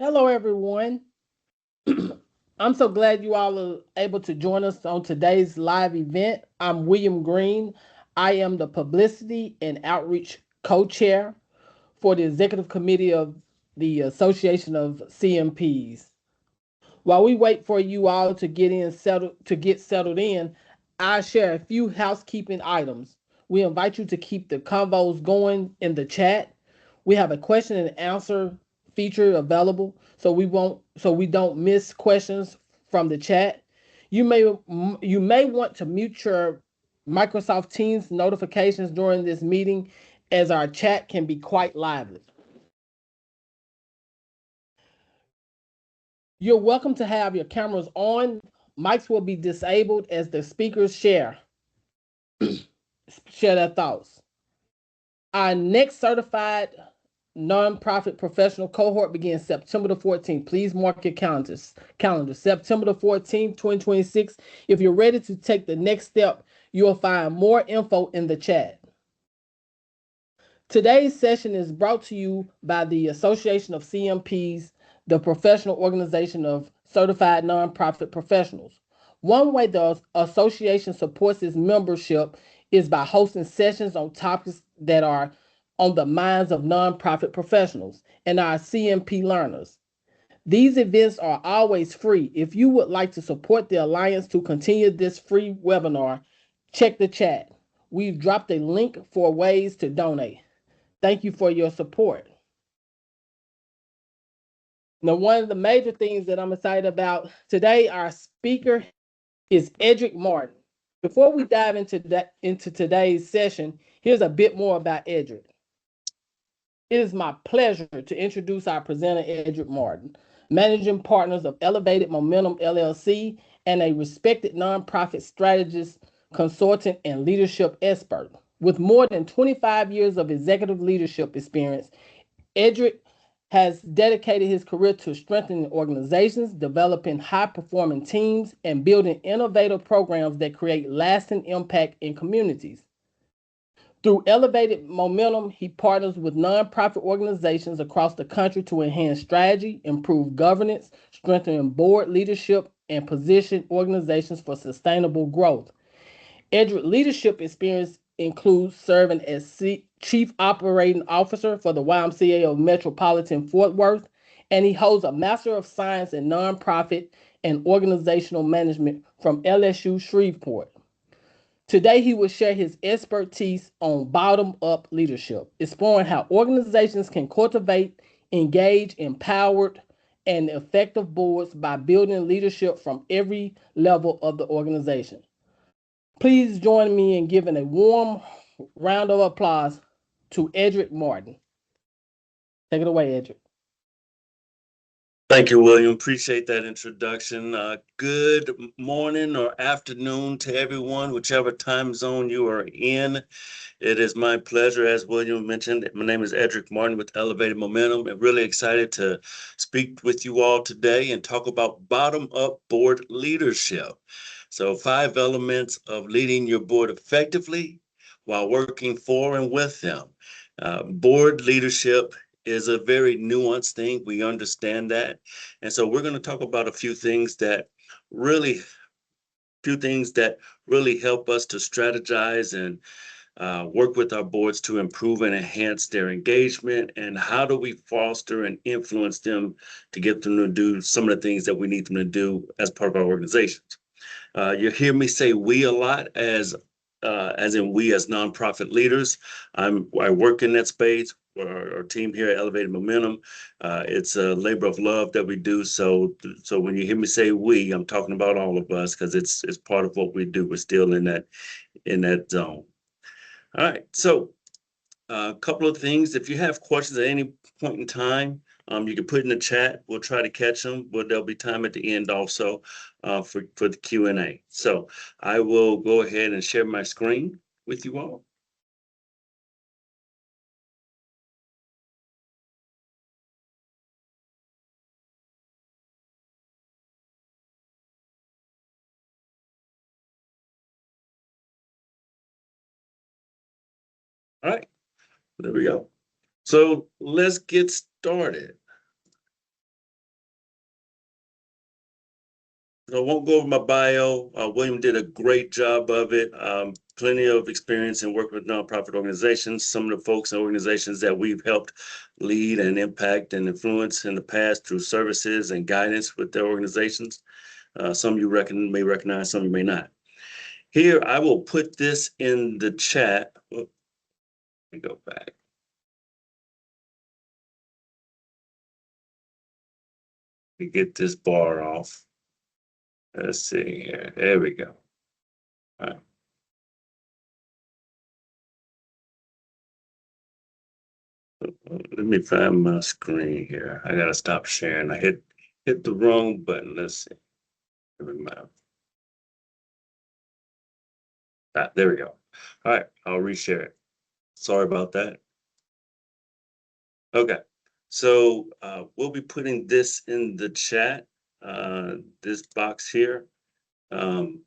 Hello, everyone. I'm so glad you all are able to join us on today's live event. I'm William Green. I am the Publicity and Outreach Co Chair for the Executive Committee of the Association of CMPs. While we wait for you all to get settled in, I share a few housekeeping items. We invite you to keep the convos going in the chat. We have a question and answer feature available, so we don't miss questions from the chat. You may want to mute your Microsoft Teams notifications during this meeting, as our chat can be quite lively. You're welcome to have your cameras on. Mics will be disabled as the speakers share their thoughts. Our next certified nonprofit professional cohort begins September the 14th. Please mark your calendars. September the 14th, 2026. If you're ready to take the next step, you'll find more info in the chat. Today's session is brought to you by the Association of CMPs, the professional organization of certified nonprofit professionals. One way the association supports its membership is by hosting sessions on topics that are on the minds of nonprofit professionals and our CMP learners. These events are always free. If you would like to support the Alliance to continue this free webinar, check the chat. We've dropped a link for ways to donate. Thank you for your support. Now, one of the major things that I'm excited about today, our speaker is Edric Martin. Before we dive into today's session, here's a bit more about Edric. It is my pleasure to introduce our presenter, Edric Martin, managing partners of Elevated Momentum LLC and a respected nonprofit strategist, consultant, and leadership expert. With more than 25 years of executive leadership experience, Edric has dedicated his career to strengthening organizations, developing high performing teams, and building innovative programs that create lasting impact in communities. Through Elevated Momentum, he partners with nonprofit organizations across the country to enhance strategy, improve governance, strengthen board leadership, and position organizations for sustainable growth. Edric leadership experience includes serving as Chief Operating Officer for the YMCA of Metropolitan Fort Worth, and he holds a Master of Science in Nonprofit and Organizational Management from LSU Shreveport. Today, he will share his expertise on bottom up leadership, exploring how organizations can cultivate, engage, empowered, and effective boards by building leadership from every level of the organization. Please join me in giving a warm round of applause to Edric Martin. Take it away, Edric. Thank you, William. Appreciate that introduction. Good morning or afternoon to everyone, whichever time zone you are in. It is my pleasure, as William mentioned. My name is Edric Martin with Elevated Momentum. I'm really excited to speak with you all today and talk about bottom up board leadership. So, 5 elements of leading your board effectively while working for and with them. Board leadership is a very nuanced thing. We understand that. And so we're going to talk about a really few things that really help us to strategize and work with our boards to improve and enhance their engagement, and how do we foster and influence them to get them to do some of the things that we need them to do as part of our organizations. You hear me say we a lot, as in we as nonprofit leaders. I work in that space. Our team here at Elevated Momentum, it's a labor of love that we do. So when you hear me say we, I'm talking about all of us, because it's part of what we do. We're still in that zone. All right. So a couple of things. If you have questions at any point in time, you can put in the chat. We'll try to catch them, but there'll be time at the end also for the Q&A. So I will go ahead and share my screen with you all. All right, there we go. So let's get started. I won't go over my bio. William did a great job of it. Plenty of experience in working with nonprofit organizations. Some of the folks and organizations that we've helped lead and impact and influence in the past through services and guidance with their organizations. Some you may recognize, some you may not. Here, I will put this in the chat. Let me go back. We get this bar off. Let's see here. There we go. All right. Let me find my screen here. I gotta stop sharing. I hit the wrong button. Let's see. There we go. All right, I'll reshare it. Sorry about that. Okay, so we'll be putting this in the chat. This box here. Um,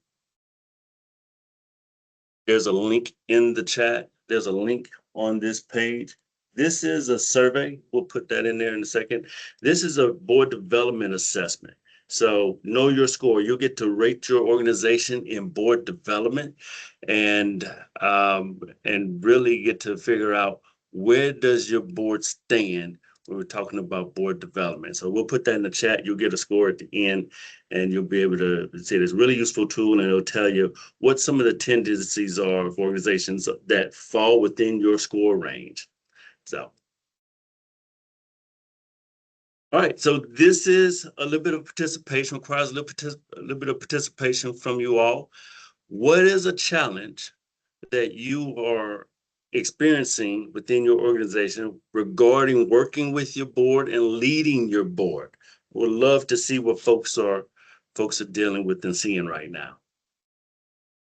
There's a link in the chat. There's a link on this page. This is a survey. We'll put that in there in a second. This is a board development assessment. So know your score. You'll get to rate your organization in board development and really get to figure out where does your board stand when we're talking about board development. So we'll put that in the chat. You'll get a score at the end and you'll be able to see this really useful tool and it'll tell you what some of the tendencies are of organizations that fall within your score range. So, all right. So this is a little bit of participation, requires a little bit of participation from you all. What is a challenge that you are experiencing within your organization regarding working with your board and leading your board? We'd love to see what folks are dealing with and seeing right now.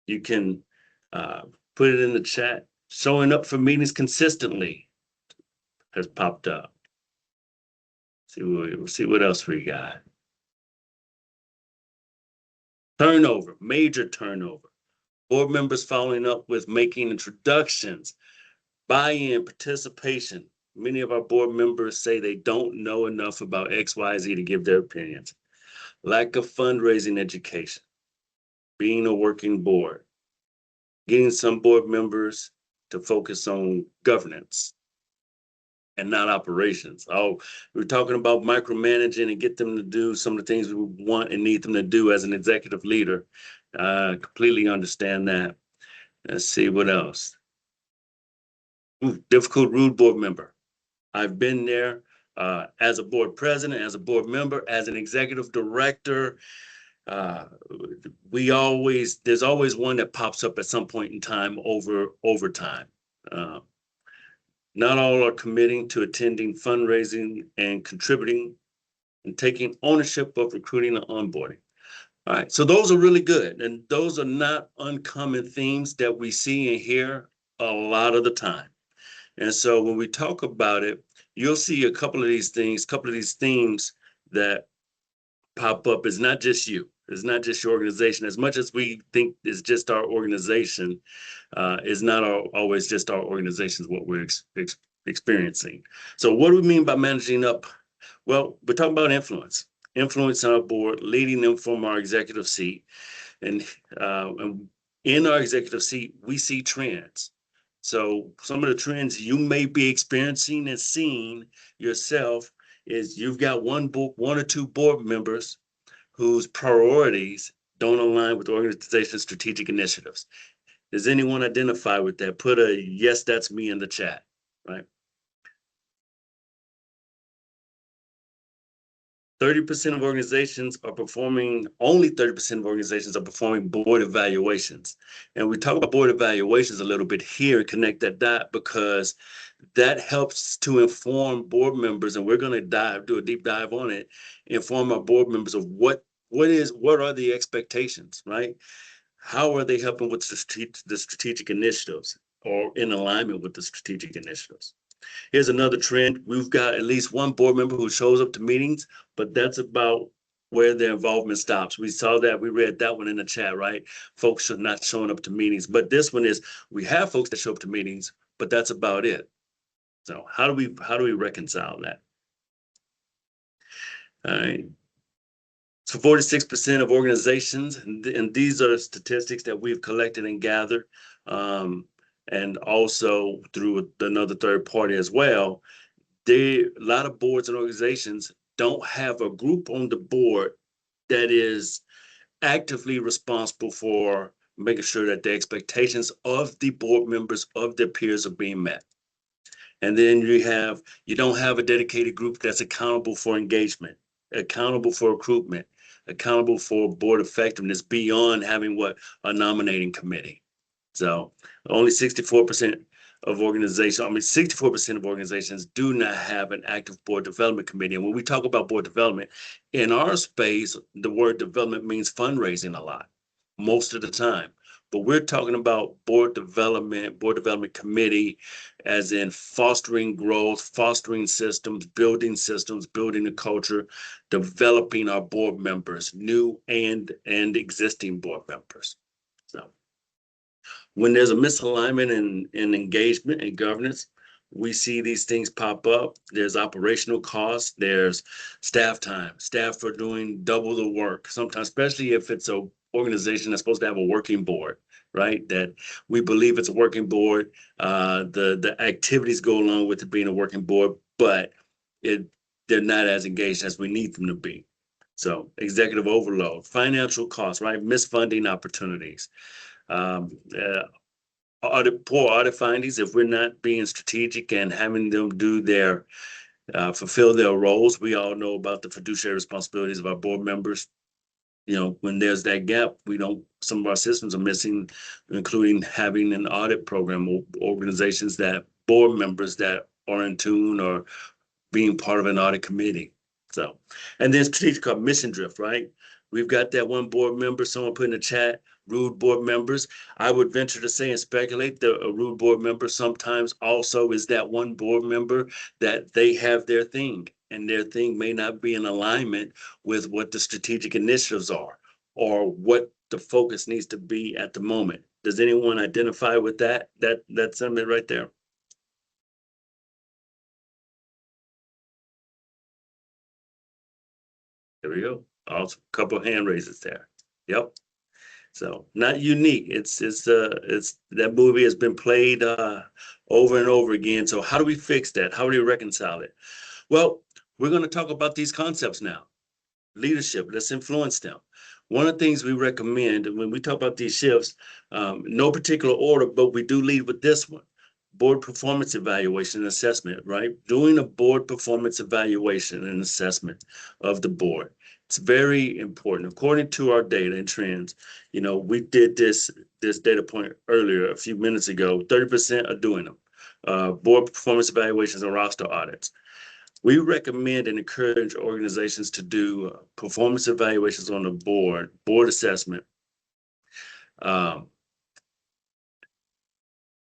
You can put it in the chat. Showing up for meetings consistently has popped up. See what else we got. Turnover, major turnover. Board members following up with making introductions, buy-in, participation. Many of our board members say they don't know enough about XYZ to give their opinions. Lack of fundraising education, being a working board, getting some board members to focus on governance and not operations. Oh, we're talking about micromanaging and get them to do some of the things we want and need them to do as an executive leader. Completely understand that. Let's see what else. Difficult, rude board member. I've been there as a board president, as a board member, as an executive director. There's always one that pops up at some point in time over time. Not all are committing to attending fundraising and contributing and taking ownership of recruiting and onboarding. All right, so those are really good. And those are not uncommon themes that we see and hear a lot of the time. And so when we talk about it, you'll see a couple of these themes that pop up. It's not just you. It's not just your organization. As much as we think it's just our organization, it's not always just our organization is what we're experiencing. So what do we mean by managing up? Well, we're talking about influence on our board, leading them from our executive seat. And in our executive seat, we see trends. So some of the trends you may be experiencing and seeing yourself is you've got one or two board members whose priorities don't align with the organization's strategic initiatives. Does anyone identify with that? Put a yes, that's me in the chat, right? 30% of organizations are performing, only 30% of organizations are performing board evaluations. And we talk about board evaluations a little bit here and connect that dot because that helps to inform board members, and we're going to do a deep dive on it, inform our board members of what are the expectations, right? How are they helping with the strategic initiatives or in alignment with the strategic initiatives? Here's another trend. We've got at least one board member who shows up to meetings, but that's about where their involvement stops. We saw that, we read that one in the chat, right? Folks are not showing up to meetings. But this one is we have folks that show up to meetings, but that's about it. So how do we reconcile that? All right. So 46% of organizations, and these are statistics that we've collected and gathered, um, and also through another third party as well. A lot of boards and organizations don't have a group on the board that is actively responsible for making sure that the expectations of the board members of their peers are being met. And then you don't have a dedicated group that's accountable for engagement, accountable for recruitment, accountable for board effectiveness beyond having what a nominating committee. So only 64% of organizations, I mean, 64% of organizations do not have an active board development committee. And when we talk about board development, in our space, the word development means fundraising a lot, most of the time. But we're talking about board development committee, as in fostering growth, fostering systems, building the culture, developing our board members, new and existing board members. So when there's a misalignment in engagement and governance, we see these things pop up. There's operational costs, there's staff time, staff are doing double the work, sometimes, especially if it's a organization that's supposed to have a working board, right? That we believe it's a working board. The activities go along with it being a working board, but it they're not as engaged as we need them to be. So executive overload, financial costs, right? Misfunding opportunities, uh, poor audit findings if we're not being strategic and having them do their fulfill their roles. We all know about the fiduciary responsibilities of our board members. When there's that gap, we don't. Some of our systems are missing, including having an audit program or organizations that board members that are in tune or being part of an audit committee. So, and then strategic mission drift, right? We've got that one board member, someone put in the chat, rude board members. I would venture to say and speculate that a rude board member sometimes also is that one board member that they have their thing, and their thing may not be in alignment with what the strategic initiatives are or what the focus needs to be at the moment. Does anyone identify with that sentiment right there? There we go. Also, a couple of hand raises there. Yep. So not unique. It's that movie has been played over and over again. So how do we fix that? How do we reconcile it? Well, we're going to talk about these concepts now. Leadership. Let's influence them. One of the things we recommend when we talk about these shifts, no particular order, but we do lead with this one: board performance evaluation and assessment. Right, doing a board performance evaluation and assessment of the board. It's very important. According to our data and trends, we did this data point earlier a few minutes ago. 30% are doing them. Board performance evaluations and roster audits. We recommend and encourage organizations to do performance evaluations on the board assessment, um,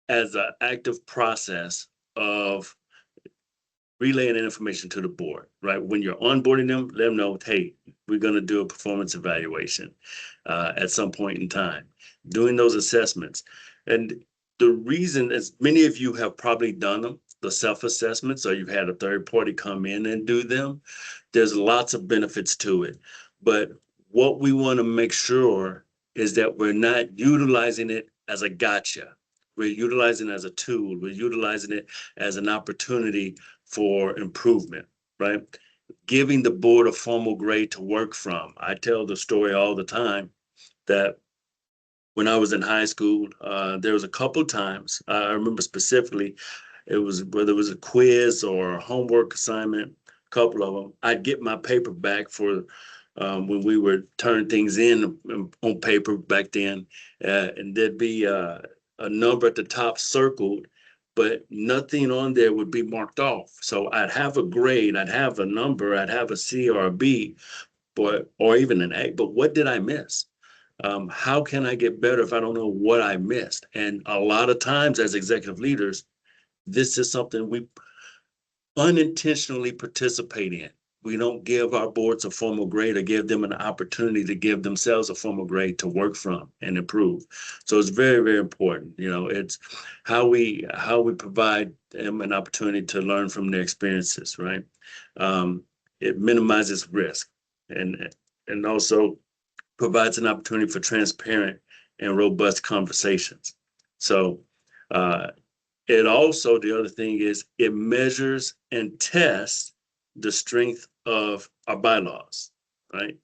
as an active process of relaying information to the board, right? When you're onboarding them, let them know, hey, we're going to do a performance evaluation at some point in time, doing those assessments. And the reason, as many of you have probably done them, the self-assessments, or you've had a third party come in and do them, there's lots of benefits to it. But what we want to make sure is that we're not utilizing it as a gotcha. We're utilizing it as a tool. We're utilizing it as an opportunity for improvement, right? Giving the board a formal grade to work from. I tell the story all the time that when I was in high school, there was a couple of times, I remember specifically, it was whether it was a quiz or a homework assignment, a couple of them, I'd get my paper back for when we would turn things in on paper back then, and there'd be a number at the top circled, but nothing on there would be marked off. So I'd have a grade, I'd have a number, I'd have a C or a B, but or even an A. But what did I miss? How can I get better if I don't know what I missed? And a lot of times, as executive leaders, this is something we unintentionally participate in. We don't give our boards a formal grade or give them an opportunity to give themselves a formal grade to work from and improve. So it's very, very important. It's how we provide them an opportunity to learn from their experiences, right? It minimizes risk. And and also provides an opportunity for transparent and robust conversations. So uh, it also, the other thing is, it measures and tests the strength of our bylaws, right?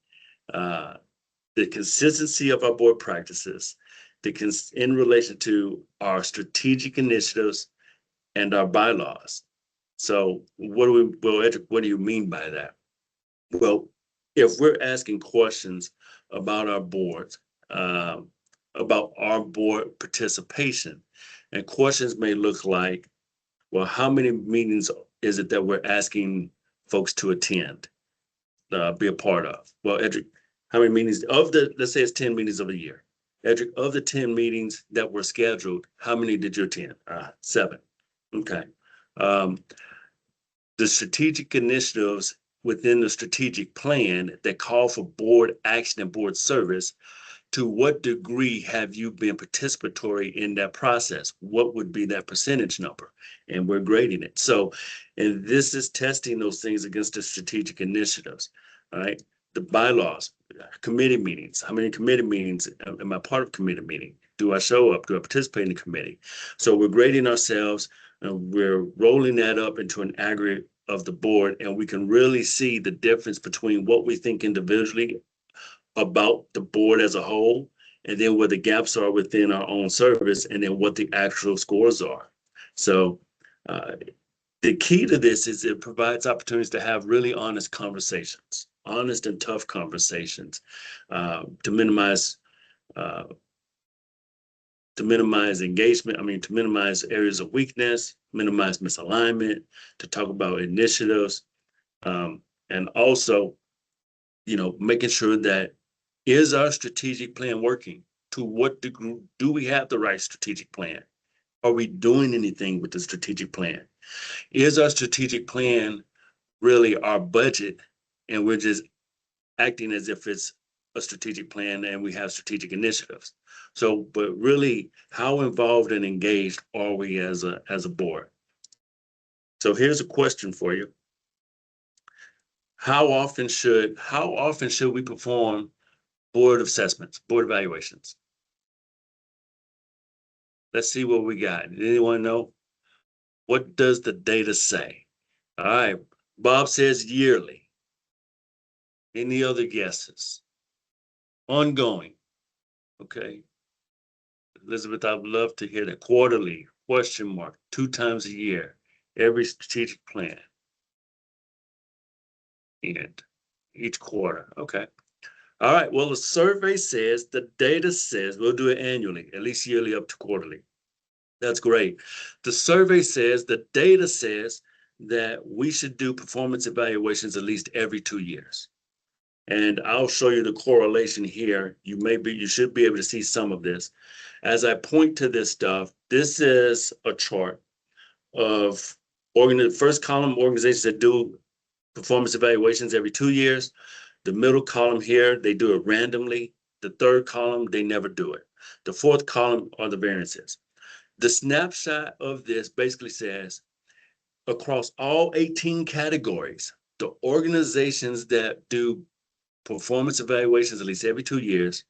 Uh, the consistency of our board practices, in relation to our strategic initiatives and our bylaws. So, what do you mean by that? Well, if we're asking questions about our board, um, about our board participation, and questions may look like, well, how many meetings is it that we're asking folks to attend, be a part of? Well, Edric, how many meetings let's say it's 10 meetings of a year. Edric, of the 10 meetings that were scheduled, how many did you attend? Seven. Okay. Um, the strategic initiatives within the strategic plan that call for board action and board service, to what degree have you been participatory in that process? What would be that percentage number? And we're grading it. So, and this is testing those things against the strategic initiatives, all right? The bylaws, committee meetings. How many committee meetings am I part of committee meeting? Do I show up? Do I participate in the committee? So we're grading ourselves, and we're rolling that up into an aggregate of the board, and we can really see the difference between what we think individually about the board as a whole, and then where the gaps are within our own service, and then what the actual scores are. So uh, the key to this is it provides opportunities to have really honest conversations, honest and tough conversations, to minimize uh, engagement. I mean, to minimize areas of weakness, minimize misalignment, to talk about initiatives, and also, making sure that, is our strategic plan working? To what degree do we have the right strategic plan? Are we doing anything with the strategic plan? Is our strategic plan really our budget, and we're just acting as if it's a strategic plan and we have strategic initiatives? So, but really, how involved and engaged are we as a board? So here's a question for you. How often should we perform board assessments, board evaluations? Let's see what we got. Anyone know? What does the data say? All right. Bob says yearly. Any other guesses? Ongoing. Okay. Elizabeth, I'd love to hear that. Quarterly, question mark, 2 times a year, every strategic plan, and each quarter. Okay. All right. Well, the data says we'll do it annually, at least yearly up to quarterly. That's great. The data says that we should do performance evaluations at least every 2 years. And I'll show you the correlation here. You should be able to see some of this. As I point to this stuff, this is a chart of first column, organizations that do performance evaluations every 2 years. The middle column here, they do it randomly. The third column, they never do it. The fourth column are the variances. The snapshot of this basically says, across all 18 categories, the organizations that do performance evaluations at least every 2 years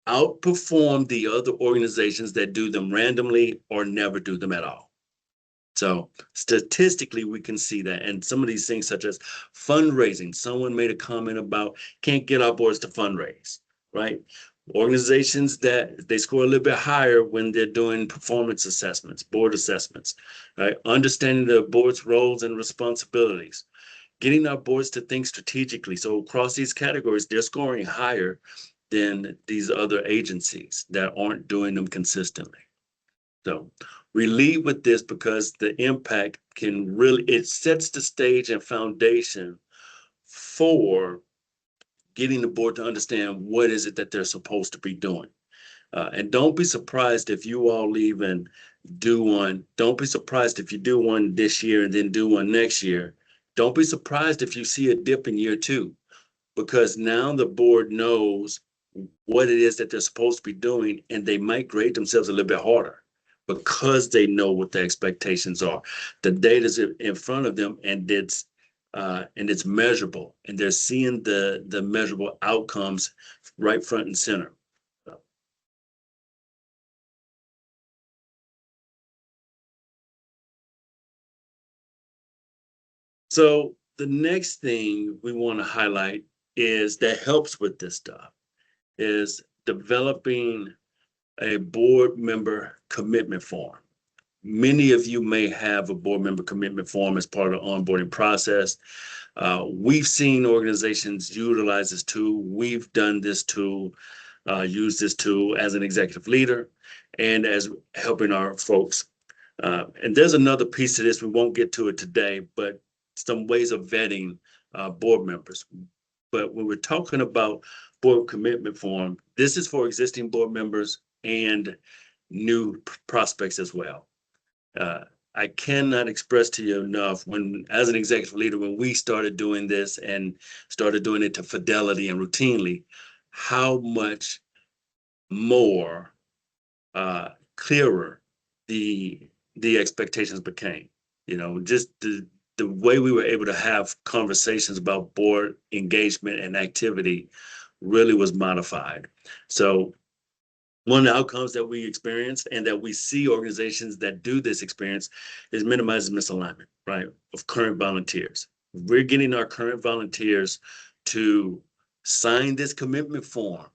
outperform the other organizations that do them randomly or never do them at all. So statistically, we can see that. And some of these things, such as fundraising, someone made a comment about can't get our boards to fundraise, right? Organizations that they score a little bit higher when they're doing performance assessments, board assessments, right? Understanding the board's roles and responsibilities, getting our boards to think strategically. So across these categories, they're scoring higher than these other agencies that aren't doing them consistently. So we lead with this because the impact it sets the stage and foundation for getting the board to understand what is it that they're supposed to be doing. And don't be surprised if you all even do one. Don't be surprised if you do one this year and then do one next year. Don't be surprised if you see a dip in year 2, because now the board knows what it is that they're supposed to be doing, and they might grade themselves a little bit harder because they know what the expectations are. The data's in front of them, and and it's measurable, and they're seeing the measurable outcomes right front and center. So the next thing we want to highlight is that helps with this stuff is developing a board member commitment form. Many of you may have a board member commitment form as part of the onboarding process. We've seen organizations utilize this tool. We've done this tool, use this tool as an executive leader and as helping our folks. And there's another piece to this. We won't get to it today, but some ways of vetting board members. But when we're talking about board commitment form, this is for existing board members and new prospects as well. I cannot express to you enough when, as an executive leader, when we started doing this and started doing it to fidelity and routinely, how much more clearer the expectations became. You know, just the way we were able to have conversations about board engagement and activity really was modified. So one of the outcomes that we experience and that we see organizations that do this experience is minimizing misalignment, right, of current volunteers. We're getting our current volunteers to sign this commitment form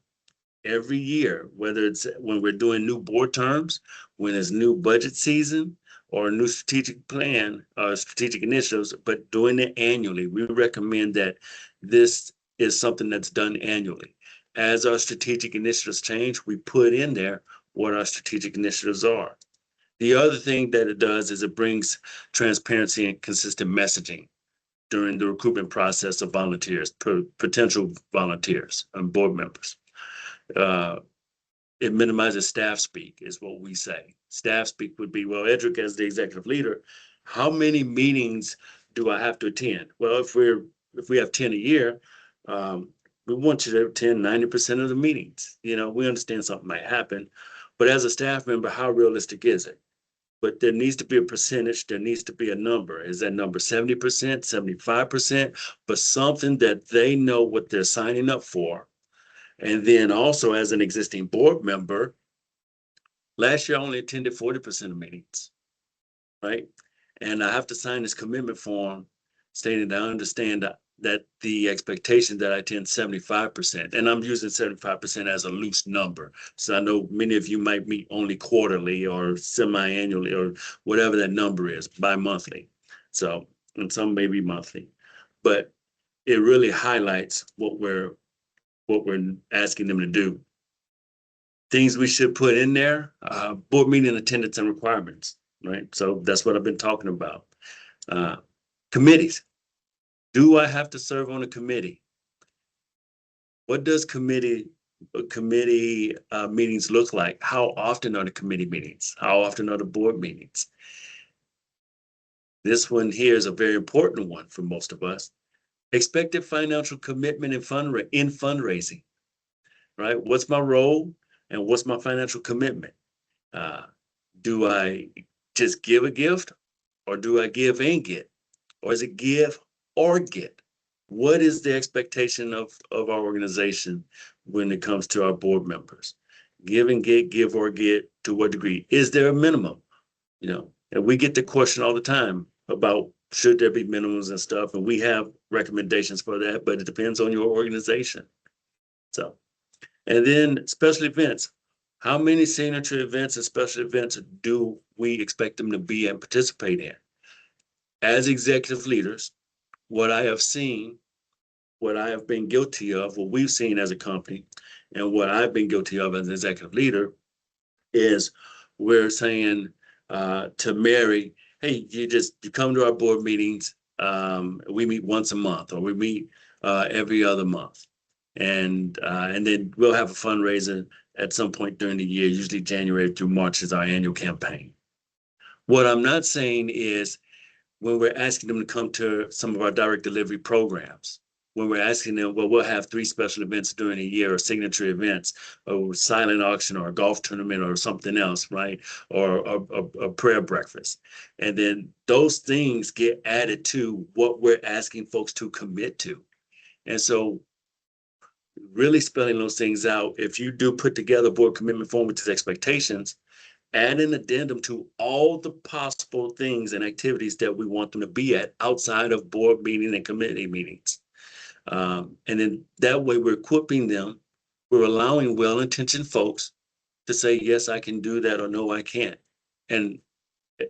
every year, whether it's when we're doing new board terms, when it's new budget season, or a new strategic plan, strategic initiatives, but doing it annually. We recommend that this is something that's done annually. As our strategic initiatives change, we put in there what our strategic initiatives are. The other thing that it does is it brings transparency and consistent messaging during the recruitment process of volunteers, potential volunteers and board members. Uh, it minimizes staff speak, is what we say. Staff speak would be, well, Edric, as the executive leader, how many meetings do I have to attend? Well, if we have 10 a year, we want you to attend 90% of the meetings. You know, we understand something might happen, but as a staff member, how realistic is it? But there needs to be a percentage, there needs to be a number. Is that number 70%, 75%? But something that they know what they're signing up for. And then also, as an existing board member, last year I only attended 40% of meetings, right? And I have to sign this commitment form stating that I understand that the expectation that I attend 75%, and I'm using 75% as a loose number. So I know many of you might meet only quarterly or semi-annually or whatever that number is, bi-monthly. So, and some maybe monthly, but it really highlights what we're asking them to do. Things we should put in there, board meeting attendance and requirements, right? So that's what I've been talking about. Committees. Do I have to serve on a committee? What does committee meetings look like? How often are the committee meetings? How often are the board meetings? This one here is a very important one for most of us. Expected financial commitment in fundraising, right? What's my role and what's my financial commitment? Do I just give a gift, or do I give and get? Or is it give or get? What is the expectation of our organization when it comes to our board members? Give and get, give or get, to what degree? Is there a minimum? You know, and we get the question all the time about should there be minimums and stuff, and we have recommendations for that, but it depends on your organization. So, and then special events. How many signature events and special events do we expect them to be and participate in? As executive leaders, what I have seen, what I have been guilty of, what we've seen as a company, and what I've been guilty of as an executive leader is we're saying to Mary, hey, you come to our board meetings. We meet once a month, or we meet every other month, and then we'll have a fundraiser at some point during the year. Usually January through March is our annual campaign. What I'm not saying is when we're asking them to come to some of our direct delivery programs, when we're asking them, well, we'll have 3 special events during a year, or signature events, or silent auction, or a golf tournament, or something else, right? Or a prayer breakfast. And then those things get added to what we're asking folks to commit to. And so really spelling those things out, if you do put together a board commitment form with these expectations, add an addendum to all the possible things and activities that we want them to be at outside of board meeting and committee meetings. And then that way we're equipping them, we're allowing well-intentioned folks to say, yes, I can do that, or no, I can't. And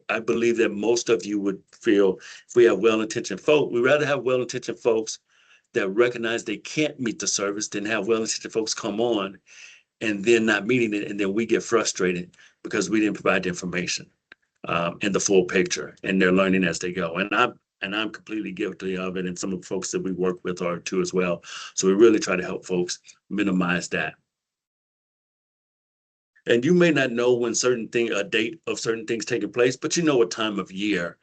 I believe that most of you would feel, if we have well-intentioned folk, we'd rather have well-intentioned folks that recognize they can't meet the service than have well-intentioned folks come on and then not meeting it, and then we get frustrated because we didn't provide the information and the full picture, and they're learning as they go. And I'm completely guilty of it, and some of the folks that we work with are too as well. So we really try to help folks minimize that. And you may not know when a date of certain things taking place, but you know what time of year.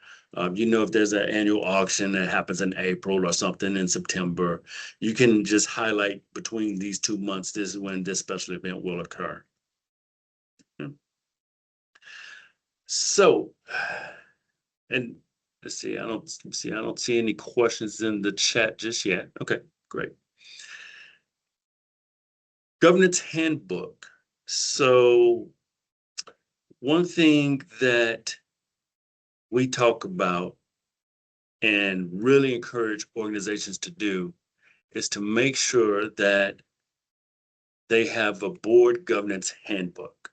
You know if there's an annual auction that happens in April or something in September, you can just highlight between these 2 months, this is when this special event will occur. So, and let's see, I don't see any questions in the chat just yet. Okay, great. Governance handbook. So one thing that we talk about and really encourage organizations to do is to make sure that they have a board governance handbook.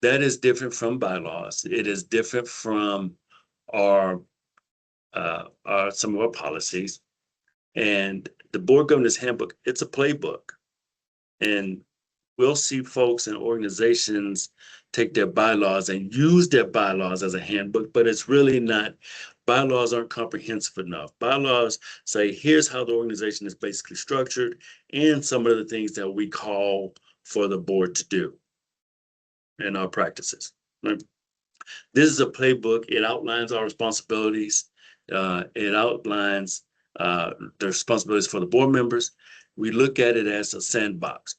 That is different from bylaws. It is different from our some of our policies. And the board governance handbook, it's a playbook. And we'll see folks and organizations take their bylaws and use their bylaws as a handbook, but it's really not. Bylaws aren't comprehensive enough. Bylaws say, here's how the organization is basically structured and some of the things that we call for the board to do in our practices. Right? This is a playbook. It outlines our responsibilities. It outlines the responsibilities for the board members. We look at it as a sandbox.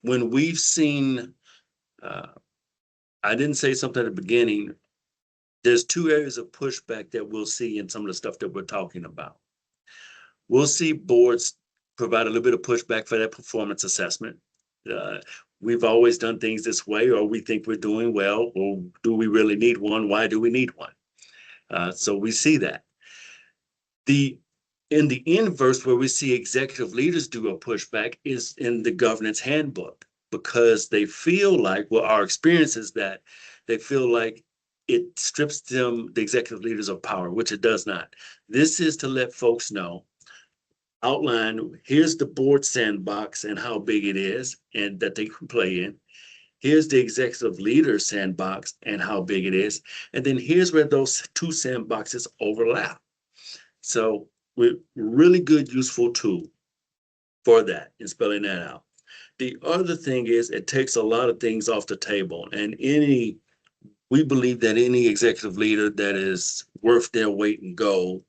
When we've seen, I didn't say something at the beginning, there's 2 areas of pushback that we'll see in some of the stuff that we're talking about. We'll see boards provide a little bit of pushback for that performance assessment. We've always done things this way, or we think we're doing well, or do we really need one? Why do we need one? So we see that. In the inverse, where we see executive leaders do a pushback, is in the governance handbook, because they feel like, well, our experience is that they feel like it strips them, the executive leaders, of power, which it does not. This is to let folks know, outline, here's the board sandbox and how big it is and that they can play in. Here's the executive leader sandbox and how big it is. And then here's where those 2 sandboxes overlap. So we're really good, useful tool for that in spelling that out. The other thing is, it takes a lot of things off the table, and we believe that any executive leader that is worth their weight in gold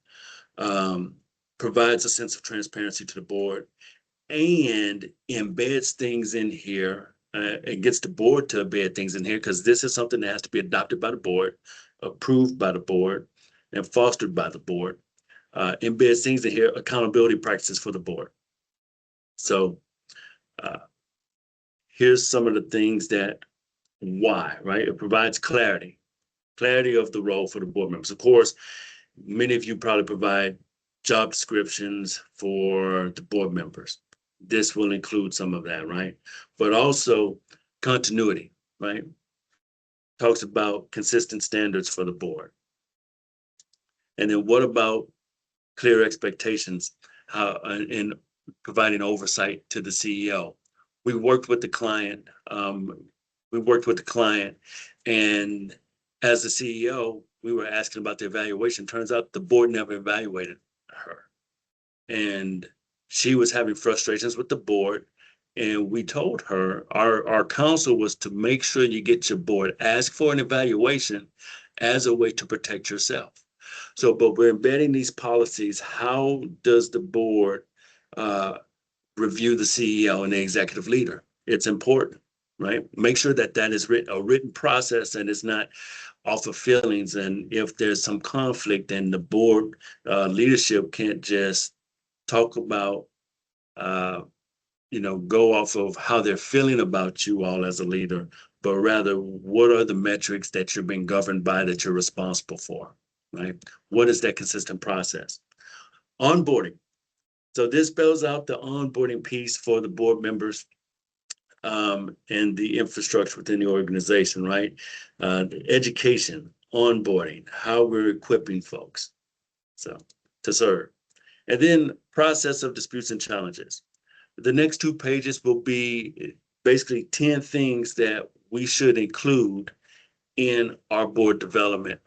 provides a sense of transparency to the board and embeds things in here. It gets the board to embed things in here, because this is something that has to be adopted by the board, approved by the board, and fostered by the board. Embeds things in here, accountability practices for the board. So here's some of the things that why, right? It provides clarity of the role for the board members. Of course, many of you probably provide job descriptions for the board members. This will include some of that, right? But also continuity, right? Talks about consistent standards for the board. And then what about clear expectations, in providing oversight to the CEO? We worked with the client. And as the CEO, we were asking about the evaluation. Turns out the board never evaluated her. And she was having frustrations with the board. And we told her, our counsel was to make sure you get your board, ask for an evaluation as a way to protect yourself. So, but we're embedding these policies. How does the board uh, review the CEO and the executive leader. It's important, right? Make sure that that is a written process and it's not off of feelings. And if there's some conflict, then the board leadership can't just talk about, uh, go off of how they're feeling about you all as a leader, but rather what are the metrics that you're being governed by that you're responsible for, right? What is that consistent process? Onboarding. So this spells out the onboarding piece for the board members and the infrastructure within the organization, right? Education, onboarding, how we're equipping folks so to serve. And then process of disputes and challenges. The next 2 pages will be basically 10 things that we should include in our board development,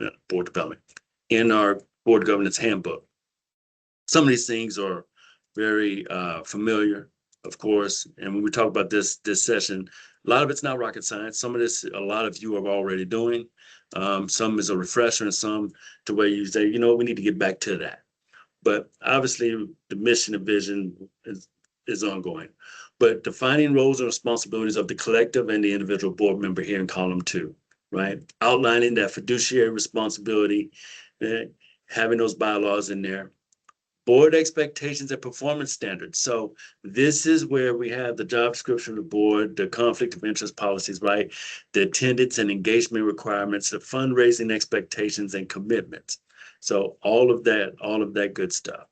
in our board governance handbook. Some of these things are very familiar, of course. And when we talk about this session, a lot of it's not rocket science. Some of this, a lot of you are already doing. Some is a refresher, and some to where you say, we need to get back to that. But obviously, the mission and vision is ongoing. But defining roles and responsibilities of the collective and the individual board member here in column 2, right? Outlining that fiduciary responsibility, eh, having those bylaws in there, board expectations and performance standards. So this is where we have the job description of the board, the conflict of interest policies, right? The attendance and engagement requirements, the fundraising expectations and commitments. So all of that good stuff.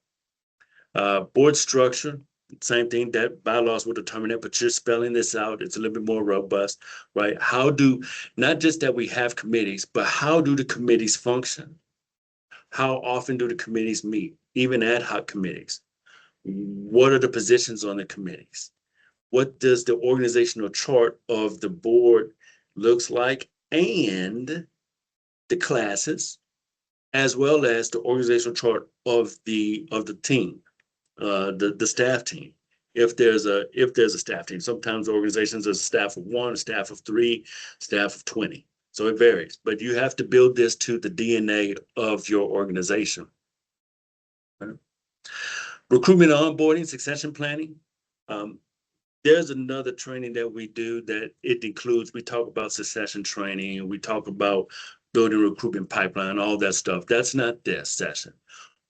Board structure, same thing, that bylaws will determine that, but you're spelling this out. It's a little bit more robust, right? Not just that we have committees, but how do the committees function? How often do the committees meet, even ad hoc committees? What are the positions on the committees? What does the organizational chart of the board looks like, and the classes, as well as the organizational chart of the team, the staff team. If there's a staff team, sometimes organizations are a staff of 1, a staff of 3, staff of 20. So it varies, but you have to build this to the DNA of your organization. Right? Recruitment, onboarding, succession planning. Um, there's another training that we do that it includes. We talk about succession training, we talk about building recruitment pipeline, all that stuff. That's not this session,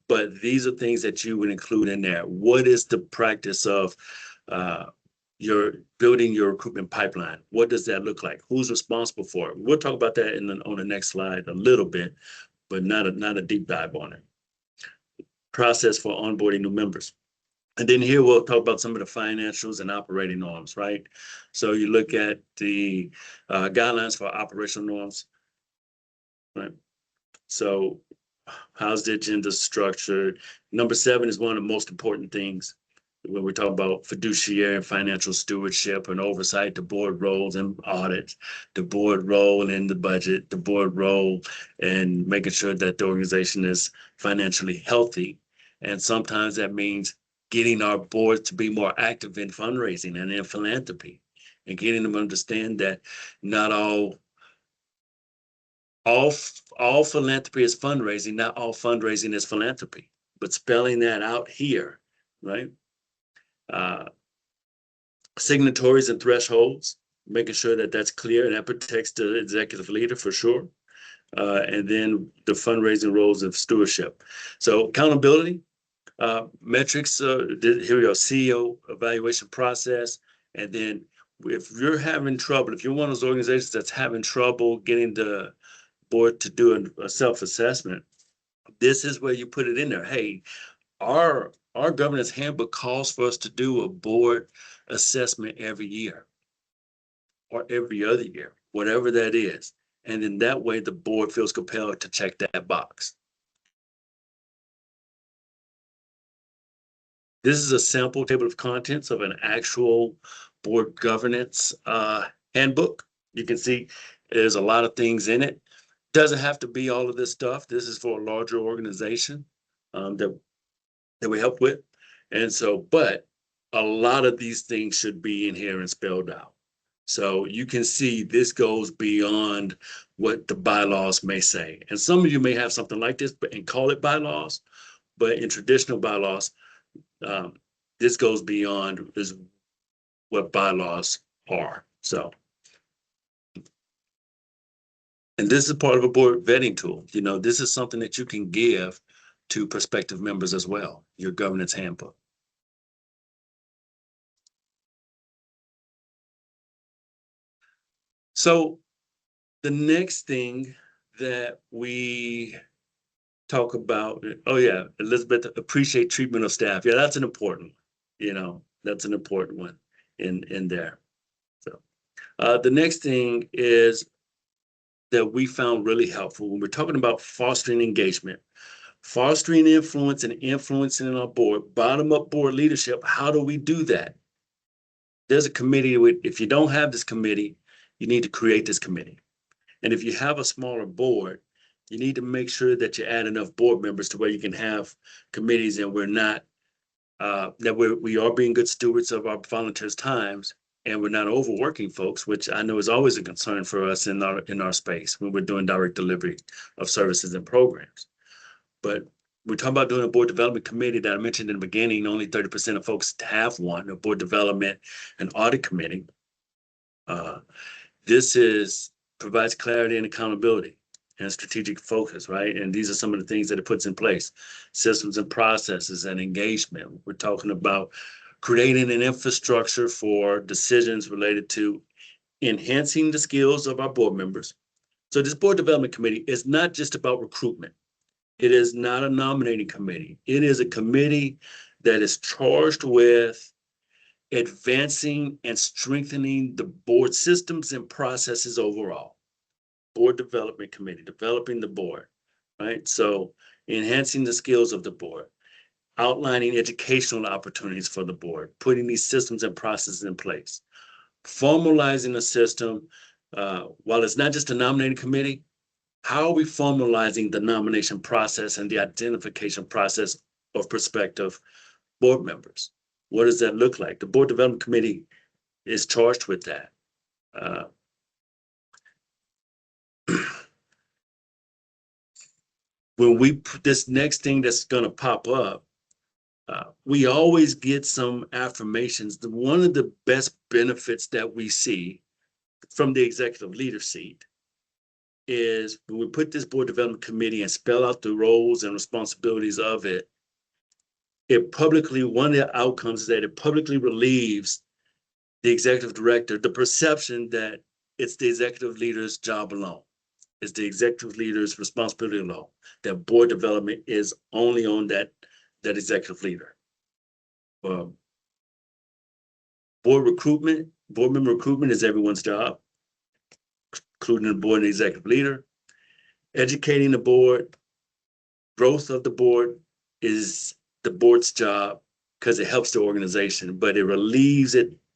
but these are things that you would include in there. What is the practice of uh, your building your recruitment pipeline? What does that look like? Who's responsible for it? We'll talk about that on the next slide a little bit, but not a deep dive on it. Process for onboarding new members. And then here we'll talk about some of the financials and operating norms, right? So you look at the guidelines for operational norms, right? So how's the agenda structured? Number 7 is one of the most important things when we talk about fiduciary and financial stewardship and oversight, the board roles and audits, the board role in the budget, the board role and making sure that the organization is financially healthy. And sometimes that means getting our boards to be more active in fundraising and in philanthropy, and getting them to understand that not all philanthropy is fundraising, not all fundraising is philanthropy, but spelling that out here, right? Uh, Signatories and thresholds, making sure that that's clear and that protects the executive leader for sure. And then the fundraising roles of stewardship. So accountability, metrics, here we go, CEO evaluation process. And then if you're having trouble, if you're one of those organizations that's having trouble getting the board to do a self-assessment, this is where you put it in there. Hey, our governance handbook calls for us to do a board assessment every year or every other year, whatever that is. And in that way, the board feels compelled to check that box. This is a sample table of contents of an actual board governance handbook. You can see there's a lot of things in it. Doesn't have to be all of this stuff. This is for a larger organization that we help with. And so, but a lot of these things should be in here and spelled out. So you can see this goes beyond what the bylaws may say. And some of you may have something like this and call it bylaws, but in traditional bylaws, um, this goes beyond is what bylaws are. So, and this is part of a board vetting tool. You know, this is something that you can give to prospective members as well, your governance handbook. So the next thing that we talk about, oh yeah, Elizabeth, appreciate treatment of staff. Yeah, that's an important, that's an important one in there. So the next thing is that we found really helpful when we're talking about fostering engagement, fostering influence and influencing our board, bottom up board leadership. How do we do that? There's a committee. If you don't have this committee, you need to create this committee. And if you have a smaller board, you need to make sure that you add enough board members to where you can have committees, and we're not that we are being good stewards of our volunteers' times, and we're not overworking folks, which I know is always a concern for us in our space when we're doing direct delivery of services and programs. But we're talking about doing a board development committee that I mentioned in the beginning. Only 30% of folks have one, a board development and audit committee. This provides clarity and accountability and strategic focus, right? And these are some of the things that it puts in place: systems and processes and engagement. We're talking about creating an infrastructure for decisions related to enhancing the skills of our board members. So this board development committee is not just about recruitment. It is not a nominating committee. It is a committee that is charged with advancing and strengthening the board systems and processes overall. Board development committee, developing the board, right? So enhancing the skills of the board, outlining educational opportunities for the board, putting these systems and processes in place, formalizing a system. While it's not just a nominating committee, how are we formalizing the nomination process and the identification process of prospective board members? What does that look like? The board development committee is charged with that. When we put this next thing that's going to pop up, we always get some affirmations. One of the best benefits that we see from the executive leader seat is when we put this board development committee and spell out the roles and responsibilities of it, one of the outcomes is that it publicly relieves the executive director the perception that it's the executive leader's job alone. It's the executive leader's responsibility alone. That board development is only on that executive leader. Board member recruitment is everyone's job, including the board and the executive leader. Educating the board, growth of the board is the board's job because it helps the organization, but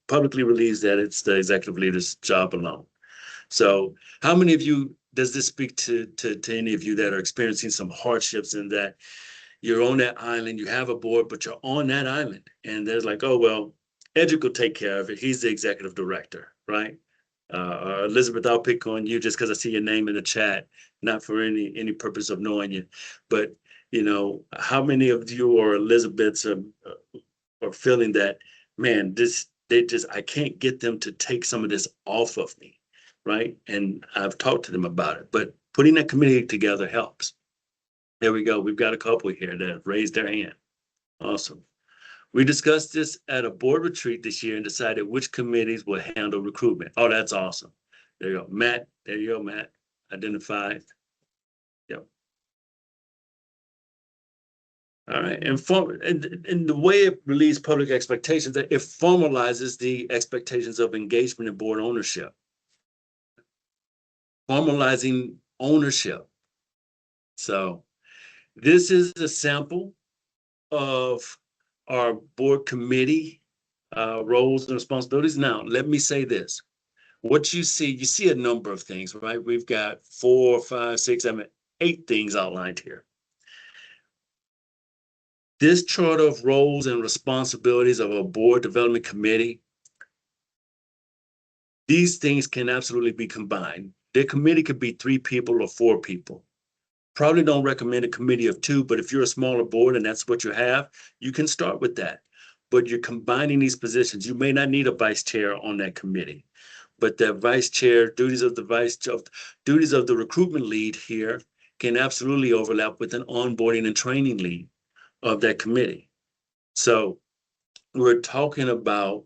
publicly relieves that it's the executive leader's job alone. So how many of you, does this speak to any of you that are experiencing some hardships in that you're on that island, you have a board, but you're on that island, and there's like, oh, well, Edric will take care of it. He's the executive director, right? Elizabeth, I'll pick on you just because I see your name in the chat, not for any purpose of knowing you. But, how many of you or Elizabeths are feeling that, man, I can't get them to take some of this off of me, right? And I've talked to them about it, but putting that committee together helps. There we go. We've got a couple here that have raised their hand. Awesome. We discussed this at a board retreat this year and decided which committees will handle recruitment. Oh, that's awesome. There you go. Matt, there you go, Matt. Identified. Yep. All right. And the way it relieves public expectations, that it formalizes the expectations of engagement and board ownership. Formalizing ownership. So this is a sample of our board committee roles and responsibilities. Now, let me say this. What you see a number of things, right? We've got 4, 5, 6, 7, 8 things outlined here. This chart of roles and responsibilities of a board development committee, these things can absolutely be combined. The committee could be 3 people or 4 people. Probably don't recommend a committee of 2, but if you're a smaller board and that's what you have, you can start with that. but you're combining these positions. You may not need a vice chair on that committee, but the vice chair duties of duties of the recruitment lead here can absolutely overlap with an onboarding and training lead of that committee. So we're talking about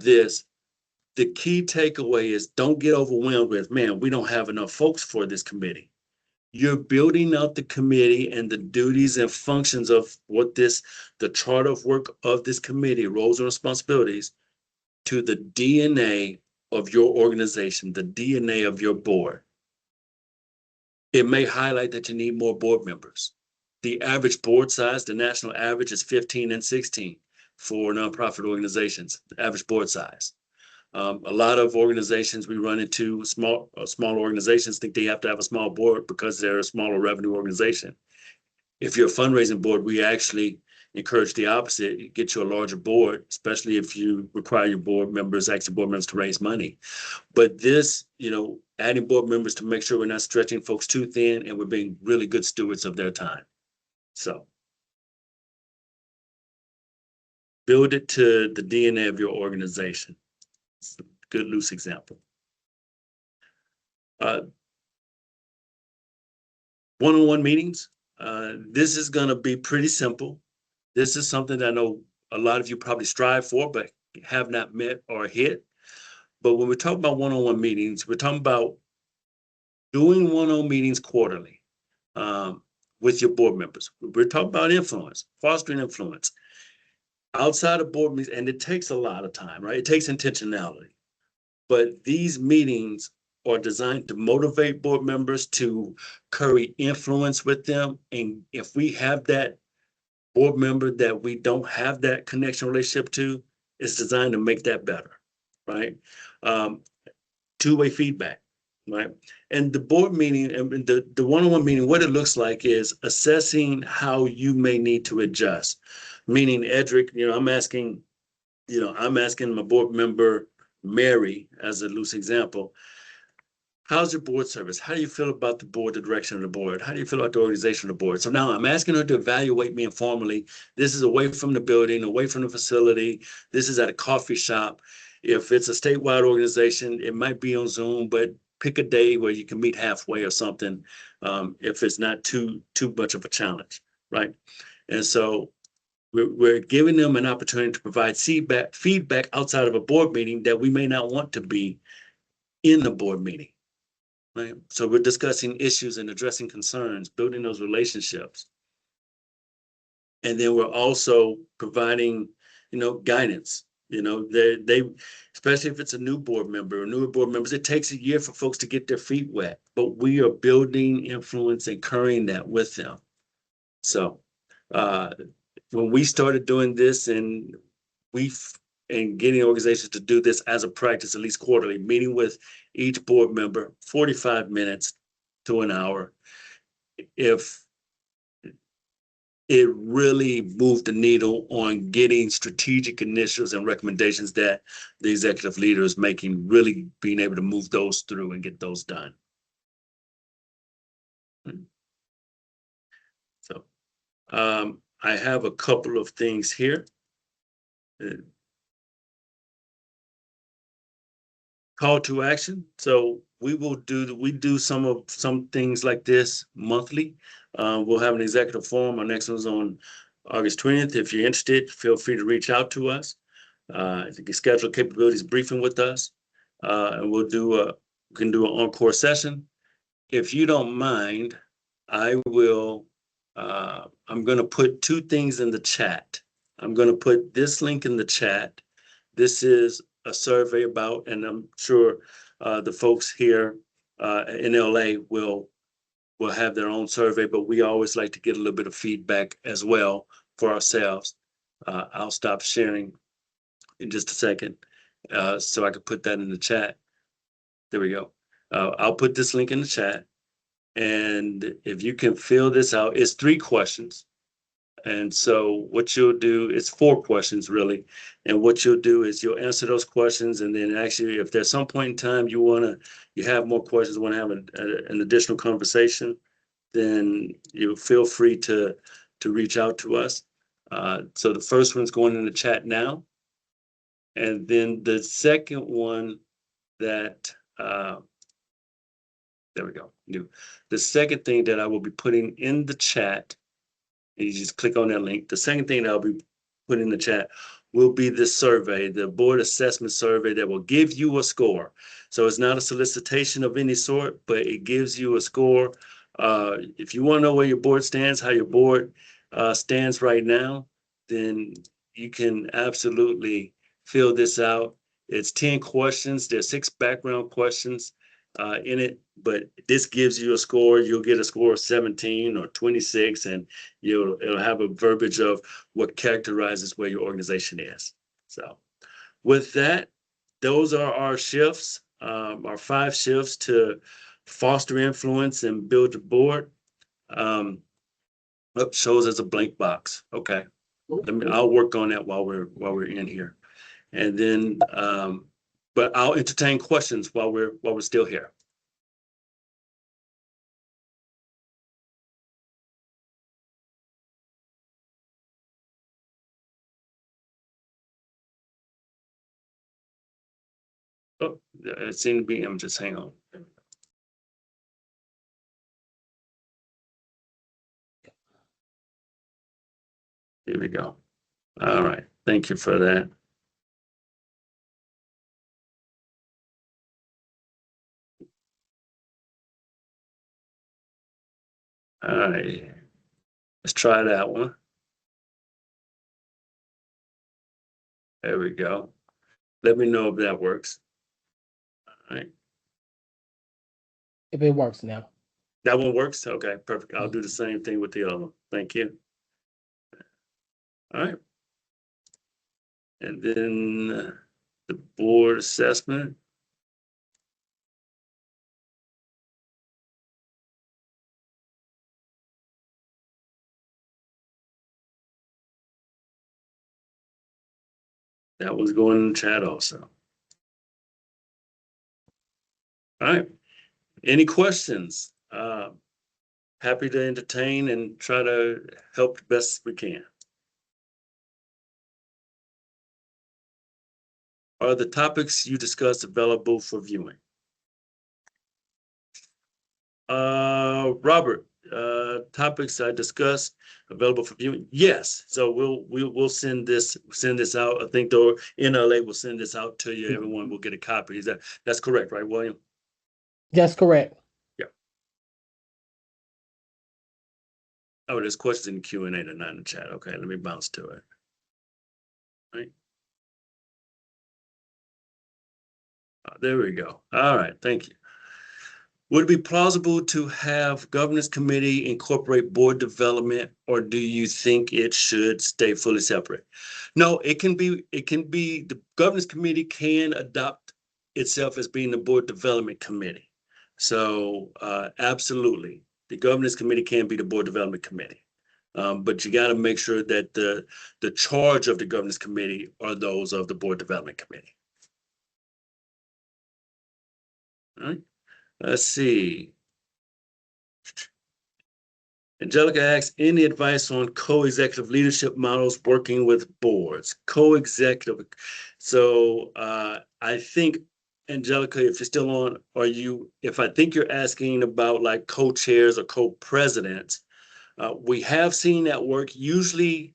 this. The key takeaway is don't get overwhelmed with, man, we don't have enough folks for this committee. You're building out the committee and the duties and functions of the chart of work of this committee, roles and responsibilities, to the DNA of your organization, the DNA of your board. It may highlight that you need more board members. The average board size, the national average is 15 and 16 for nonprofit organizations, the average board size. A lot of organizations we run into, small organizations, think they have to have a small board because they're a smaller revenue organization. If you're a fundraising board, we actually encourage the opposite, get you a larger board, especially if you require your board members to raise money. But this, adding board members to make sure we're not stretching folks too thin and we're being really good stewards of their time. So build it to the DNA of your organization. It's a good loose example. One-on-one meetings. This is going to be pretty simple. This is something that I know a lot of you probably strive for, but have not met or hit. But when we talk about one-on-one meetings, we're talking about doing one-on-one meetings quarterly with your board members. We're talking about influence, fostering influence outside of board meetings, and it takes a lot of time, right? It takes intentionality. But these meetings are designed to motivate board members, to curry influence with them. And if we have that board member that we don't have that connection relationship to, it's designed to make that better, right? Two-way feedback, right? And the board meeting and the one-on-one meeting, what it looks like is assessing how you may need to adjust. Meaning, Edric, I'm asking my board member, Mary, as a loose example, how's your board service? How do you feel about the board, the direction of the board? How do you feel about the organization of the board? So now I'm asking her to evaluate me informally. This is away from the building, away from the facility. This is at a coffee shop. If it's a statewide organization, it might be on Zoom, but pick a day where you can meet halfway or something, if it's not too much of a challenge, right? And so we're giving them an opportunity to provide feedback outside of a board meeting that we may not want to be in the board meeting. Right. So we're discussing issues and addressing concerns, building those relationships. And then we're also providing, guidance. They especially if it's a new board member or newer board members, it takes a year for folks to get their feet wet, but we are building influence and currying that with them. So when we started doing this and getting organizations to do this as a practice, at least quarterly, meeting with each board member, 45 minutes to an hour. If it really moved the needle on getting strategic initiatives and recommendations that the executive leader is making, really being able to move those through and get those done. So I have a couple of things here. Call to action. So we do some things like this monthly. We'll have an executive forum. Our next one's on August 20th. If you're interested, feel free to reach out to us. You can schedule capabilities briefing with us, and we can do an encore session. If you don't mind, I'm going to put two things in the chat. I'm going to put this link in the chat. This is a survey about, and I'm sure the folks here in LA will have their own survey, but we always like to get a little bit of feedback as well for ourselves. I'll stop sharing in just a second so I can put that in the chat. There we go. I'll put this link in the chat. And if you can fill this out, it's 3 questions. And so what you'll do is 4 questions really. And what you'll do is you'll answer those questions. And then actually, if there's some point in time you have more questions, want to have an additional conversation, then you feel free to reach out to us. So the first one's going in the chat now. And then the second one that, there we go, new. The second thing that I will be putting in the chat, and you just click on that link. The second thing that I'll be putting in the chat will be this survey, the board assessment survey that will give you a score. So it's not a solicitation of any sort, but it gives you a score. If you want to know where your board stands, how your board stands right now, then you can absolutely fill this out. It's 10 questions. There's 6 background questions in it, but this gives you a score. You'll get a score of 17 or 26, and it'll have a verbiage of what characterizes where your organization is. So with that, those are our shifts, our 5 shifts to foster influence and build the board. Shows as a blank box. Okay. I'll work on that while we're in here. And then but I'll entertain questions while we're still here. Oh, it seemed to be, I'm just hang on. Here we go. All right. Thank you for that. All right. Let's try that one. There we go. Let me know if that works. All right. If it works now. That one works? Okay, perfect. I'll do the same thing with the other one. Thank you. All right. And then the board assessment. That was going in the chat also. All right. Any questions? Happy to entertain and try to help the best we can. Are the topics you discussed available for viewing? Robert, topics I discussed available for viewing? Yes. So we'll send this out. I think the NLA will send this out to you. Everyone will get a copy. That's correct, right, William? That's correct. Yeah. Oh, there's questions in the Q&A that are not in the chat. Okay, let me bounce to it. All right. There we go. All right, thank you. Would it be plausible to have governance committee incorporate board development, or do you think it should stay fully separate? No, it can be the governance committee can adopt itself as being the board development committee. So absolutely, the governance committee can be the board development committee. But you got to make sure that the charge of the governance committee are those of the board development committee. All right. Let's see. Angelica asks, any advice on co-executive leadership models working with boards? Co-executive. So I think, Angelica, if you're still on, if I think you're asking about like co-chairs or co-presidents, we have seen that work. Usually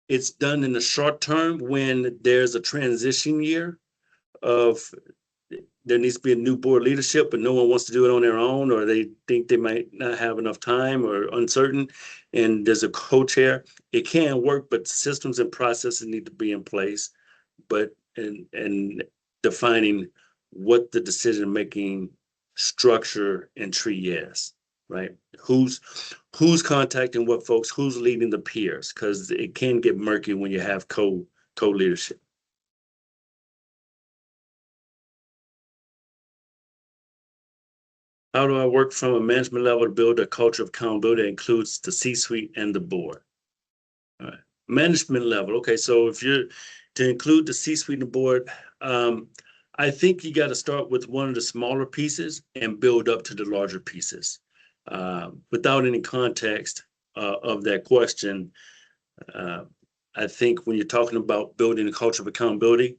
it's done in the short term when there's a transition year of there needs to be a new board leadership, but no one wants to do it on their own, or they think they might not have enough time or uncertain, and there's a co-chair. It can work, but systems and processes need to be in place, but and defining what the decision-making structure and tree is, right? Who's contacting what folks, who's leading the peers, because it can get murky when you have co-leadership. How do I work from a management level to build a culture of accountability that includes the C-suite and the board? All right. Management level. Okay, so if you're to include the C-suite and the board, I think you got to start with one of the smaller pieces and build up to the larger pieces. Without any context of that question, I think when you're talking about building a culture of accountability,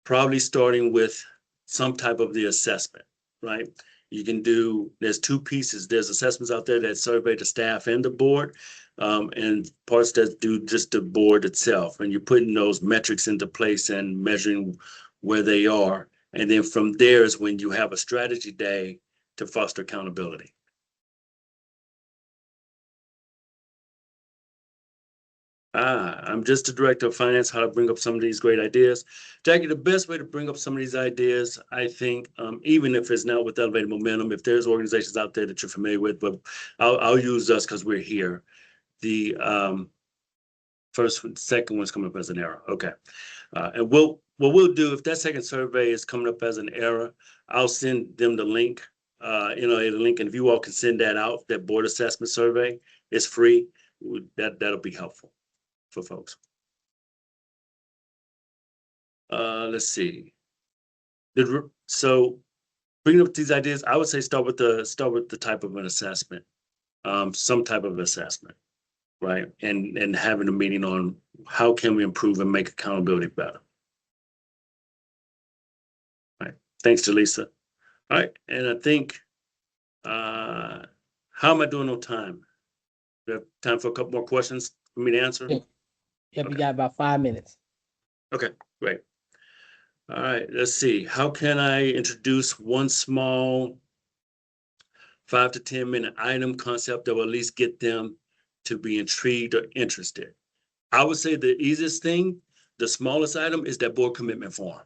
probably starting with some type of the assessment, right? You can do, there's two pieces. There's assessments out there that survey the staff and the board, and parts that do just the board itself. And you're putting those metrics into place and measuring where they are. And then from there is when you have a strategy day to foster accountability. I'm just the director of finance, how to bring up some of these great ideas. Jackie, the best way to bring up some of these ideas, I think, even if it's not with Elevated Momentum, if there's organizations out there that you're familiar with, but I'll use us because we're here. The second one's coming up as an error. Okay. And what we'll do, if that second survey is coming up as an error, I'll send them the link, the link, and if you all can send that out, that board assessment survey, it's free. That'll be helpful for folks. Let's see. So bringing up these ideas, I would say start with the type of an assessment, some type of assessment, right? And having a meeting on how can we improve and make accountability better. Right. Thanks, Jaleesa. All right, and I think, how am I doing on time? Do I have time for a couple more questions for me to answer? Yep, you Okay. got about 5 minutes. Okay, great. All right, let's see. How can I introduce one small 5 to 10 minute item concept that will at least get them to be intrigued or interested? I would say the easiest thing, the smallest item, is that board commitment form.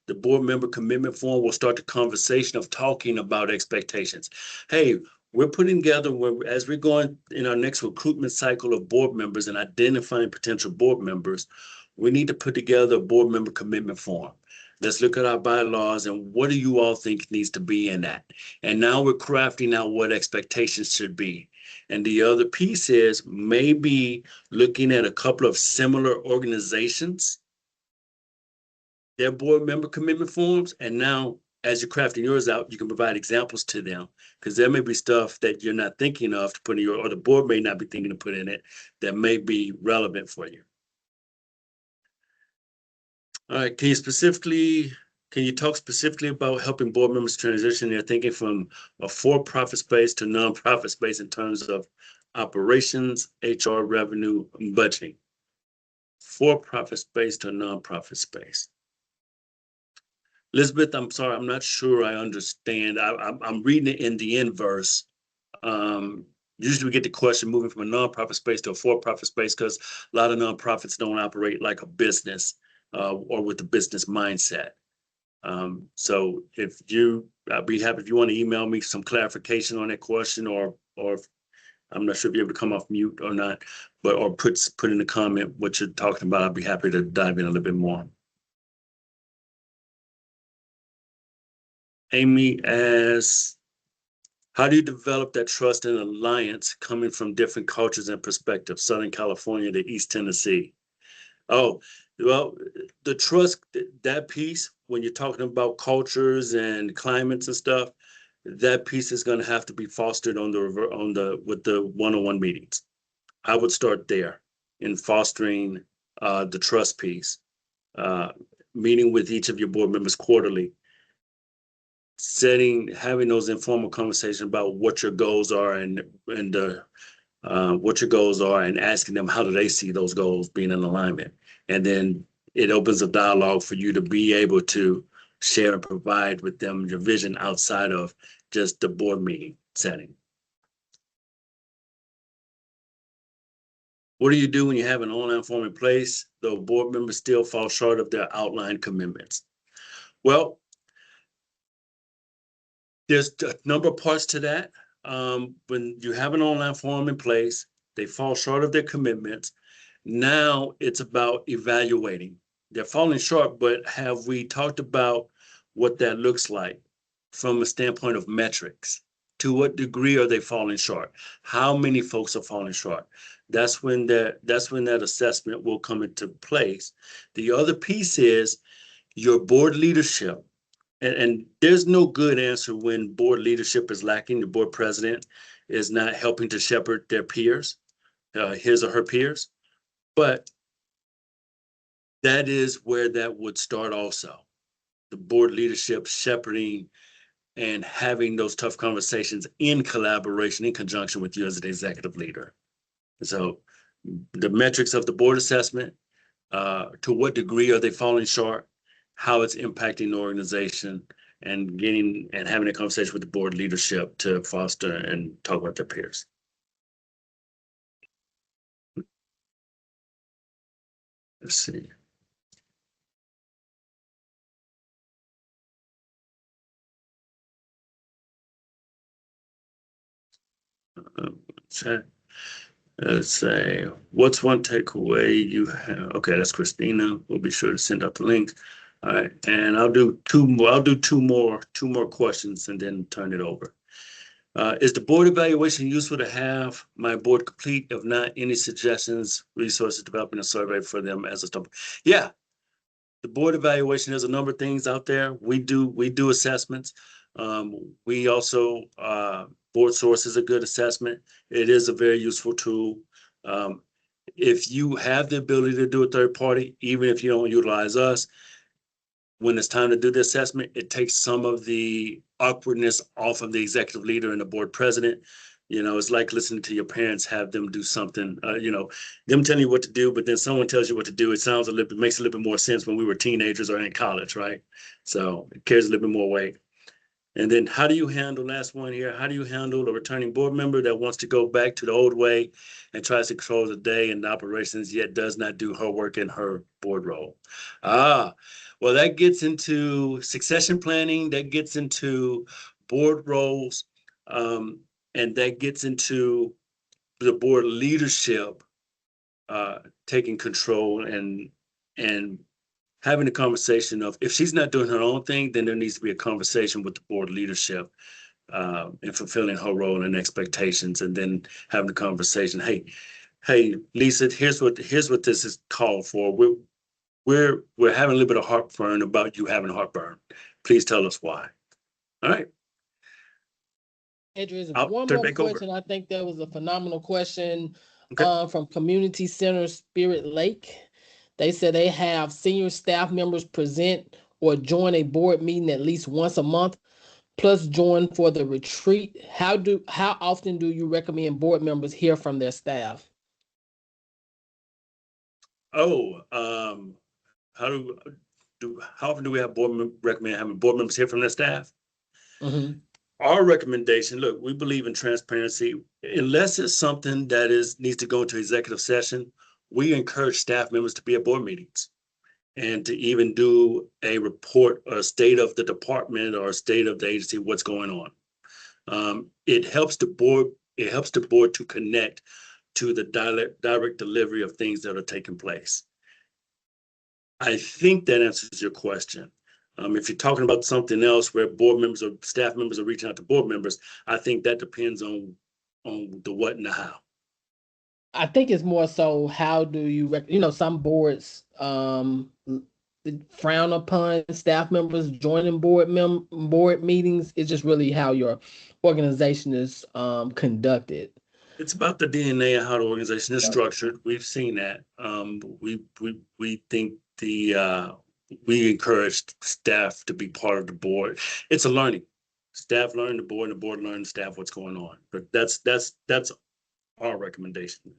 The board member commitment form will start the conversation of talking about expectations. Hey, we're putting together, as we're going in our next recruitment cycle of board members and identifying potential board members, we need to put together a board member commitment form. Let's look at our bylaws and what do you all think needs to be in that? And now we're crafting out what expectations should be. And the other piece is maybe looking at a couple of similar organizations, their board member commitment forms. And now, as you're crafting yours out, you can provide examples to them because there may be stuff that you're not thinking of to put in your, or the board may not be thinking to put in it that may be relevant for you. All right, can you talk specifically about helping board members transition their thinking from a for-profit space to nonprofit space in terms of operations, HR, revenue, and budgeting? For-profit space to nonprofit space. Elizabeth, I'm sorry, I'm not sure I understand. I'm reading it in the inverse. Usually we get the question moving from a nonprofit space to a for-profit space because a lot of nonprofits don't operate like a business or with a business mindset. So I'll be happy if you want to email me some clarification on that question, or I'm not sure if you're able to come off mute or not, or put in the comment what you're talking about. I'll be happy to dive in a little bit more. Amy asks, how do you develop that trust and alliance coming from different cultures and perspectives, Southern California to East Tennessee? Oh, well, the trust, that piece, when you're talking about cultures and climates and stuff, that piece is going to have to be fostered with the one-on-one meetings. I would start there in fostering the trust piece, meeting with each of your board members quarterly, having those informal conversations about what your goals are and what your goals are, and asking them how do they see those goals being in alignment. And then it opens a dialogue for you to be able to share and provide with them your vision outside of just the board meeting setting. What do you do when you have an online form in place, though board members still fall short of their outlined commitments? Well, there's a number of parts to that. When you have an online form in place, they fall short of their commitments. Now it's about evaluating. They're falling short, but have we talked about what that looks like from a standpoint of metrics? To what degree are they falling short? How many folks are falling short? That's when that assessment will come into place. The other piece is your board leadership. And there's no good answer when board leadership is lacking. The board president is not helping to shepherd their peers. his or her peers. But that is where that would start also. The board leadership shepherding and having those tough conversations in collaboration, in conjunction with you as an executive leader. So the metrics of the board assessment, to what degree are they falling short, how it's impacting the organization, and getting and having a conversation with the board leadership to foster and talk about their peers. Let's see. Check. Let's say, what's one takeaway you have? Okay, that's Christina. We'll be sure to send out the link. All right, and I'll do two more. I'll do two more questions and then turn it over. Is the board evaluation useful to have my board complete? If not, any suggestions, resources, developing a survey for them as a start? Yeah, the board evaluation, there's a number of things out there. We do assessments. We also, board source is a good assessment. It is a very useful tool. Um, if you have the ability to do a third party, even if you don't utilize us, when it's time to do the assessment, it takes some of the awkwardness off of the executive leader and the board president. It's like listening to your parents have them do something, them telling you what to do, but then someone tells you what to do. It makes a little bit more sense when we were teenagers or in college, right? So it carries a little bit more weight. And then last one here, how do you handle a returning board member that wants to go back to the old way and tries to control the day and the operations, yet does not do her work in her board role? Well, that gets into succession planning, that gets into board roles, and that gets into the board leadership taking control and having a conversation of, if she's not doing her own thing, then there needs to be a conversation with the board leadership and fulfilling her role and expectations, and then having a conversation. Hey, Lisa, here's what this is called for. We're having a little bit of heartburn about you having heartburn. Please tell us why. All right. Andrew, I'll one turn it more back over. question. I think that was a phenomenal question Okay. from Community Center Spirit Lake. They said they have senior staff members present or join a board meeting at least once a month, plus join for the retreat. How often do you recommend board members hear from their staff? Oh, how often do we have recommend having board members hear from their staff? Mm-hmm. Our recommendation, look, we believe in transparency. Unless it's something that needs to go into executive session, we encourage staff members to be at board meetings and to even do a report or a state of the department or a state of the agency, what's going on. It helps the board to connect to the direct delivery of things that are taking place. I think that answers your question. If you're talking about something else where board members or staff members are reaching out to board members, I think that depends on the what and the how. I think it's more so how do some boards frown upon staff members joining board meetings. It's just really how your organization is conducted. It's about the DNA of how the organization is structured. We've seen that. We think we encourage staff to be part of the board. It's a learning. Staff learn the board, and the board learn the staff what's going on. But that's our recommendation.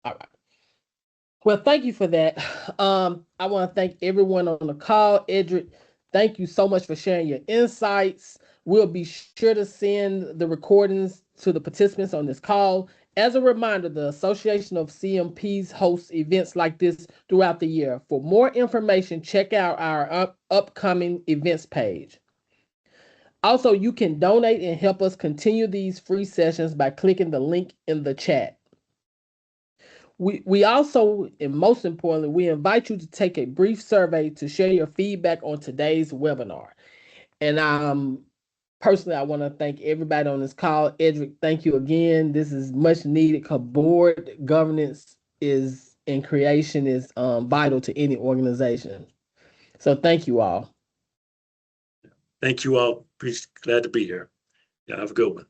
All right. Well, thank you for that. I want to thank everyone on the call. Edric, thank you so much for sharing your insights. We'll be sure to send the recordings to the participants on this call. As a reminder, the Association of CMPs hosts events like this throughout the year. For more information, check out our upcoming events page. Also, you can donate and help us continue these free sessions by clicking the link in the chat. We also, and most importantly, we invite you to take a brief survey to share your feedback on today's webinar. And personally, I want to thank everybody on this call. Edric, thank you again. This is much needed because board governance is and creation is vital to any organization. So thank you all. Thank you all. Glad to be here. Yeah, have a good one.